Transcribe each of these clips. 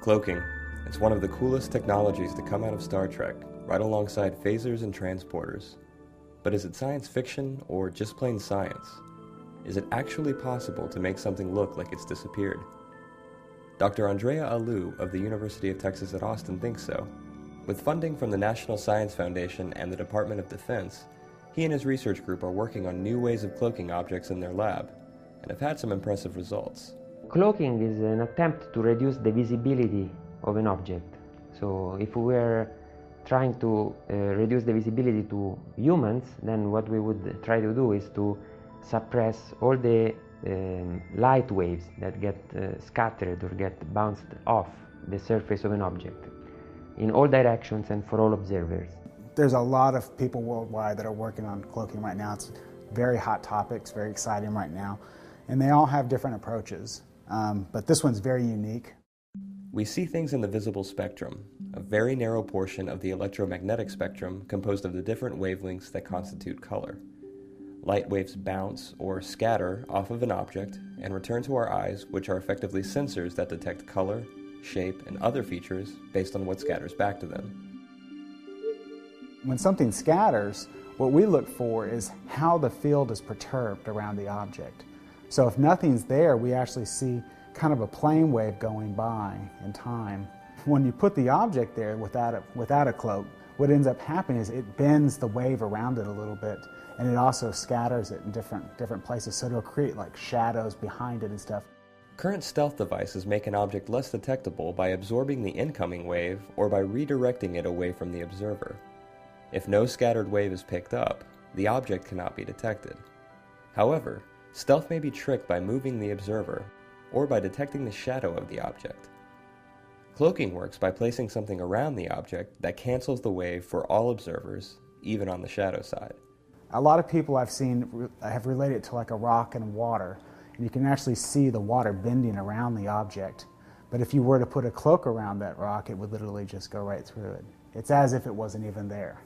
Cloaking. It's one of the coolest technologies to come out of Star Trek, right alongside phasers and transporters. But is it science fiction or just plain science? Is it actually possible to make something look like it's disappeared? Dr. Andrea Alou of the University of Texas at Austin thinks so. With funding from the National Science Foundation and the Department of Defense, he and his research group are working on new ways of cloaking objects in their lab, and have had some impressive results. Cloaking is an attempt to reduce the visibility of an object. So if we were trying to reduce the visibility to humans, then what we would try to do is to suppress all the light waves that get scattered or get bounced off the surface of an object in all directions and for all observers. There's a lot of people worldwide that are working on cloaking right now. It's very hot topics, very exciting right now, and they all have different approaches, but this one's very unique. We see things in the visible spectrum, a very narrow portion of the electromagnetic spectrum composed of the different wavelengths that constitute color. Light waves bounce or scatter off of an object and return to our eyes, which are effectively sensors that detect color, shape, and other features based on what scatters back to them. When something scatters, what we look for is how the field is perturbed around the object. So if nothing's there, we actually see kind of a plane wave going by in time. When you put the object there without a cloak, what ends up happening is it bends the wave around it a little bit, and it also scatters it in different places, so it'll create like shadows behind it and stuff. Current stealth devices make an object less detectable by absorbing the incoming wave or by redirecting it away from the observer. If no scattered wave is picked up, the object cannot be detected. However, stealth may be tricked by moving the observer or by detecting the shadow of the object. Cloaking works by placing something around the object that cancels the wave for all observers, even on the shadow side. A lot of people I've seen have related it to like a rock and water, and you can actually see the water bending around the object. But if you were to put a cloak around that rock, it would literally just go right through it. It's as if it wasn't even there.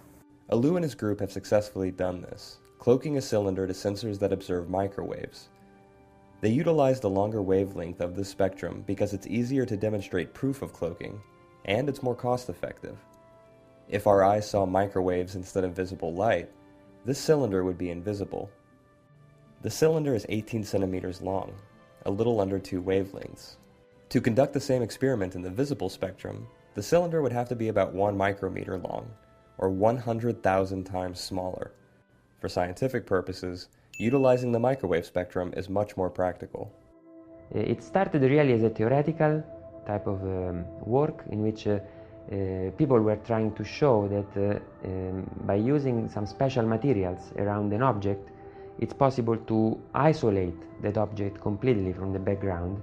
Alou and his group have successfully done this, cloaking a cylinder to sensors that observe microwaves. They utilize the longer wavelength of this spectrum because it's easier to demonstrate proof of cloaking, and it's more cost-effective. If our eyes saw microwaves instead of visible light, this cylinder would be invisible. The cylinder is 18 centimeters long, a little under 2 wavelengths. To conduct the same experiment in the visible spectrum, the cylinder would have to be about 1 micrometer long, or 100,000 times smaller. For scientific purposes, utilizing the microwave spectrum is much more practical. It started really as a theoretical type of work in which people were trying to show that by using some special materials around an object, it's possible to isolate that object completely from the background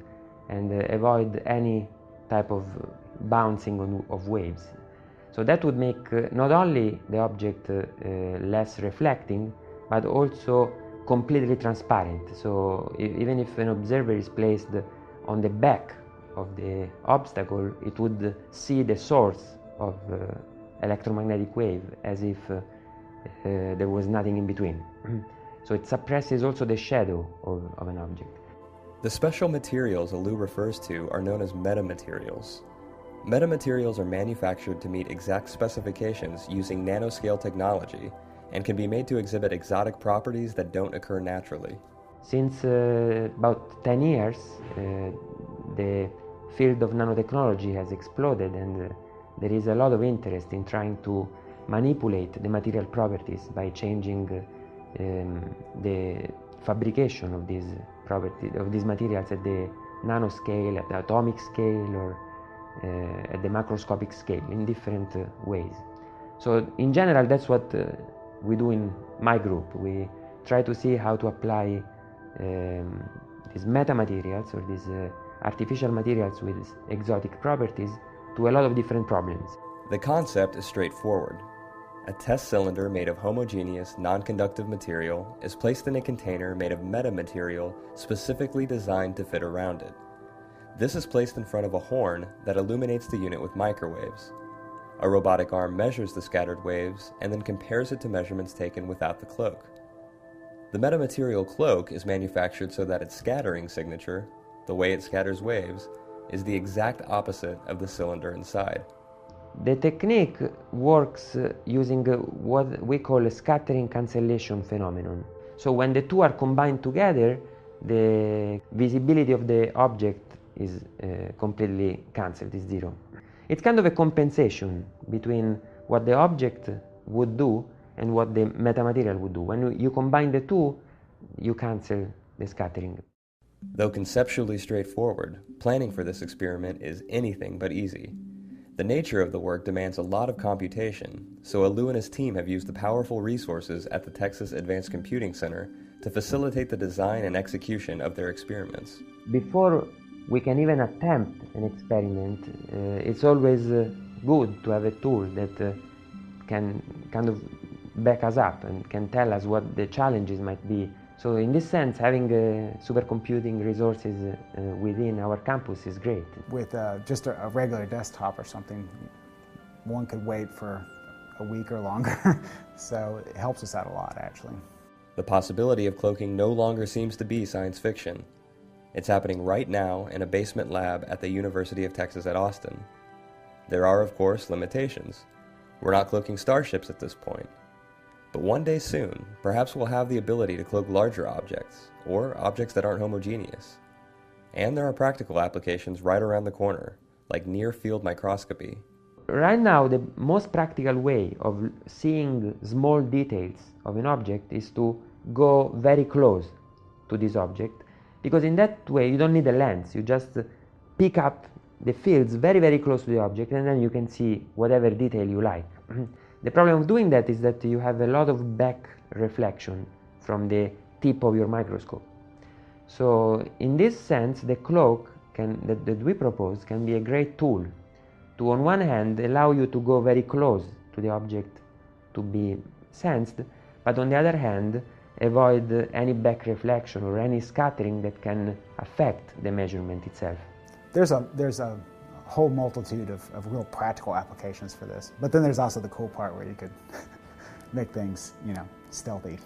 and avoid any type of bouncing of waves. So that would make not only the object less reflecting, but also completely transparent. So even if an observer is placed on the back of the obstacle, it would see the source of electromagnetic wave as if there was nothing in between. So it suppresses also the shadow of an object. The special materials Alou refers to are known as metamaterials. Metamaterials are manufactured to meet exact specifications using nanoscale technology and can be made to exhibit exotic properties that don't occur naturally. Since about 10 years, the field of nanotechnology has exploded, and there is a lot of interest in trying to manipulate the material properties by changing the fabrication of these materials at the nanoscale, at the atomic scale, or at the macroscopic scale in different ways. So in general, that's what we do in my group. We try to see how to apply these metamaterials, or these artificial materials with exotic properties, to a lot of different problems. The concept is straightforward. A test cylinder made of homogeneous, non-conductive material is placed in a container made of metamaterial specifically designed to fit around it. This is placed in front of a horn that illuminates the unit with microwaves. A robotic arm measures the scattered waves and then compares it to measurements taken without the cloak. The metamaterial cloak is manufactured so that its scattering signature, the way it scatters waves, is the exact opposite of the cylinder inside. The technique works using what we call a scattering cancellation phenomenon. So when the two are combined together, the visibility of the object is completely cancelled, is zero. It's kind of a compensation between what the object would do and what the metamaterial would do. When you combine the two, you cancel the scattering. Though conceptually straightforward, planning for this experiment is anything but easy. The nature of the work demands a lot of computation, so Alou and his team have used the powerful resources at the Texas Advanced Computing Center to facilitate the design and execution of their experiments. Before we can even attempt an experiment, it's always good to have a tool that can kind of back us up and can tell us what the challenges might be. So in this sense, having supercomputing resources within our campus is great. With just a regular desktop or something, one could wait for a week or longer. So it helps us out a lot, actually. The possibility of cloaking no longer seems to be science fiction. It's happening right now in a basement lab at the University of Texas at Austin. There are, of course, limitations. We're not cloaking starships at this point. But one day soon, perhaps we'll have the ability to cloak larger objects, or objects that aren't homogeneous. And there are practical applications right around the corner, like near-field microscopy. Right now, the most practical way of seeing small details of an object is to go very close to this object, because in that way you don't need a lens. You just pick up the fields very, very close to the object, and then you can see whatever detail you like. The problem of doing that is that you have a lot of back reflection from the tip of your microscope. So in this sense, the cloak that we propose can be a great tool to, on one hand, allow you to go very close to the object to be sensed, but on the other hand, avoid any back reflection or any scattering that can affect the measurement itself. There's a whole multitude of real practical applications for this. But then there's also the cool part where you could make things, stealthy.